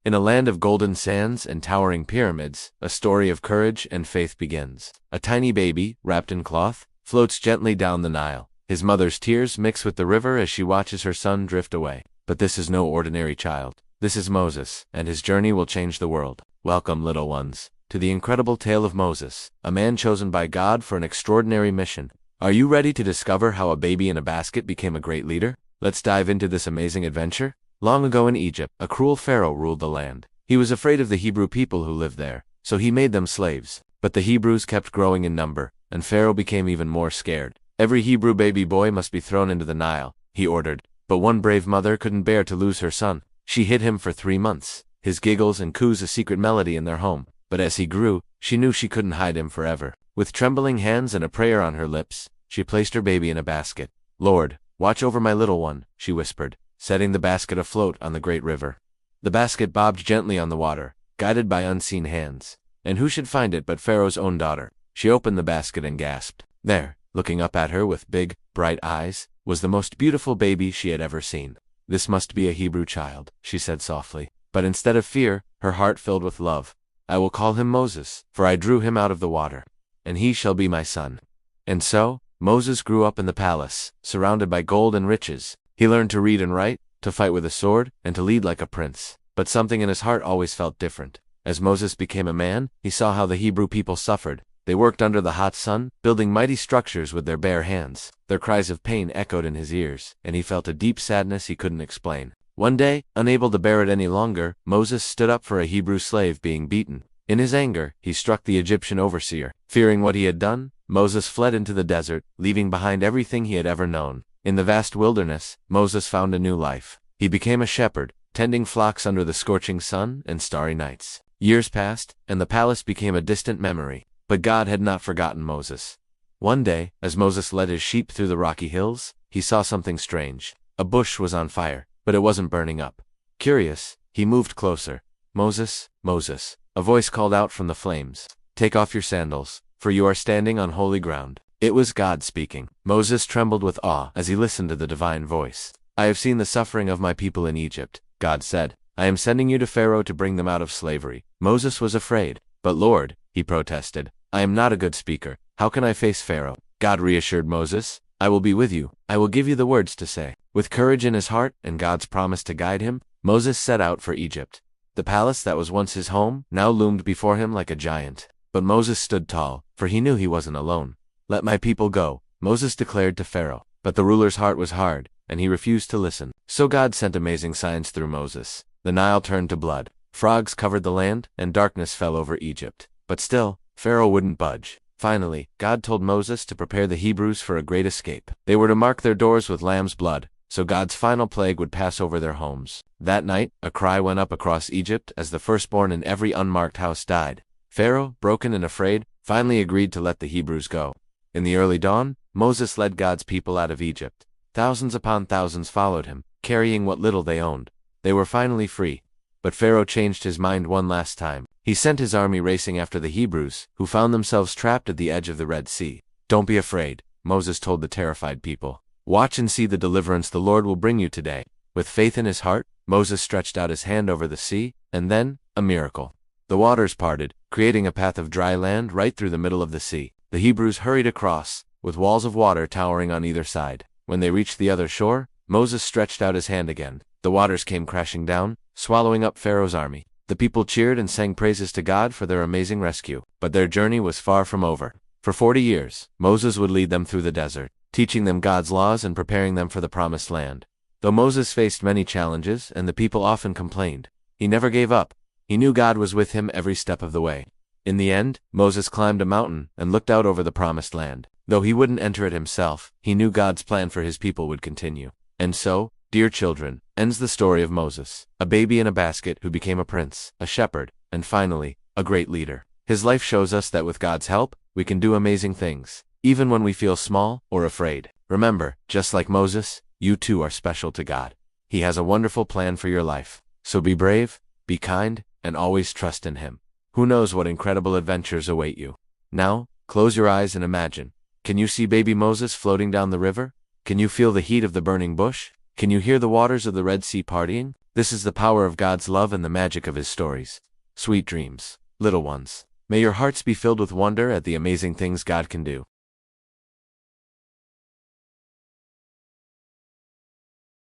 In a land of golden sands and towering pyramids, a story of courage and faith begins. A tiny baby, wrapped in cloth, floats gently down the Nile. His mother's tears mix with the river as she watches her son drift away. But this is no ordinary child. This is Moses, and his journey will change the world. Welcome, little ones, to the incredible tale of Moses, a man chosen by God for an extraordinary mission. Are you ready to discover how a baby in a basket became a great leader? Let's dive into this amazing adventure. Long ago in Egypt, a cruel Pharaoh ruled the land. He was afraid of the Hebrew people who lived there, so he made them slaves. But the Hebrews kept growing in number, and Pharaoh became even more scared. Every Hebrew baby boy must be thrown into the Nile, he ordered. But one brave mother couldn't bear to lose her son. She hid him for 3 months, his giggles and coos a secret melody in their home. But as he grew, she knew she couldn't hide him forever. With trembling hands and a prayer on her lips, she placed her baby in a basket. "Lord, watch over my little one," she whispered, setting the basket afloat on the great river. The basket bobbed gently on the water, guided by unseen hands. And who should find it but Pharaoh's own daughter? She opened the basket and gasped. There, looking up at her with big, bright eyes, was the most beautiful baby she had ever seen. "This must be a Hebrew child," she said softly. But instead of fear, her heart filled with love. "I will call him Moses, for I drew him out of the water, and he shall be my son." And so, Moses grew up in the palace, surrounded by gold and riches. He learned to read and write, to fight with a sword, and to lead like a prince. But something in his heart always felt different. As Moses became a man, he saw how the Hebrew people suffered. They worked under the hot sun, building mighty structures with their bare hands. Their cries of pain echoed in his ears, and he felt a deep sadness he couldn't explain. One day, unable to bear it any longer, Moses stood up for a Hebrew slave being beaten. In his anger, he struck the Egyptian overseer. Fearing what he had done, Moses fled into the desert, leaving behind everything he had ever known. In the vast wilderness, Moses found a new life. He became a shepherd, tending flocks under the scorching sun and starry nights. Years passed, and the palace became a distant memory. But God had not forgotten Moses. One day, as Moses led his sheep through the rocky hills, he saw something strange. A bush was on fire, but it wasn't burning up. Curious, he moved closer. "Moses, Moses," a voice called out from the flames. "Take off your sandals, for you are standing on holy ground." It was God speaking. Moses trembled with awe as he listened to the divine voice. "I have seen the suffering of my people in Egypt," God said. "I am sending you to Pharaoh to bring them out of slavery." Moses was afraid. "But Lord," he protested, "I am not a good speaker. How can I face Pharaoh?" God reassured Moses, "I will be with you. I will give you the words to say." With courage in his heart and God's promise to guide him, Moses set out for Egypt. The palace that was once his home now loomed before him like a giant. But Moses stood tall, for he knew he wasn't alone. "Let my people go," Moses declared to Pharaoh. But the ruler's heart was hard, and he refused to listen. So God sent amazing signs through Moses. The Nile turned to blood, frogs covered the land, and darkness fell over Egypt. But still, Pharaoh wouldn't budge. Finally, God told Moses to prepare the Hebrews for a great escape. They were to mark their doors with lamb's blood, so God's final plague would pass over their homes. That night, a cry went up across Egypt as the firstborn in every unmarked house died. Pharaoh, broken and afraid, finally agreed to let the Hebrews go. In the early dawn, Moses led God's people out of Egypt. Thousands upon thousands followed him, carrying what little they owned. They were finally free. But Pharaoh changed his mind one last time. He sent his army racing after the Hebrews, who found themselves trapped at the edge of the Red Sea. "Don't be afraid," Moses told the terrified people. "Watch and see the deliverance the Lord will bring you today." With faith in his heart, Moses stretched out his hand over the sea, and then, a miracle. The waters parted, creating a path of dry land right through the middle of the sea. The Hebrews hurried across, with walls of water towering on either side. When they reached the other shore, Moses stretched out his hand again. The waters came crashing down, swallowing up Pharaoh's army. The people cheered and sang praises to God for their amazing rescue. But their journey was far from over. For 40 years, Moses would lead them through the desert, teaching them God's laws and preparing them for the promised land. Though Moses faced many challenges and the people often complained, he never gave up. He knew God was with him every step of the way. In the end, Moses climbed a mountain and looked out over the promised land. Though he wouldn't enter it himself, he knew God's plan for his people would continue. And so, dear children, ends the story of Moses, a baby in a basket who became a prince, a shepherd, and finally, a great leader. His life shows us that with God's help, we can do amazing things, even when we feel small or afraid. Remember, just like Moses, you too are special to God. He has a wonderful plan for your life. So be brave, be kind, and always trust in Him. Who knows what incredible adventures await you? Now, close your eyes and imagine. Can you see baby Moses floating down the river? Can you feel the heat of the burning bush? Can you hear the waters of the Red Sea partying? This is the power of God's love and the magic of His stories. Sweet dreams, little ones. May your hearts be filled with wonder at the amazing things God can do.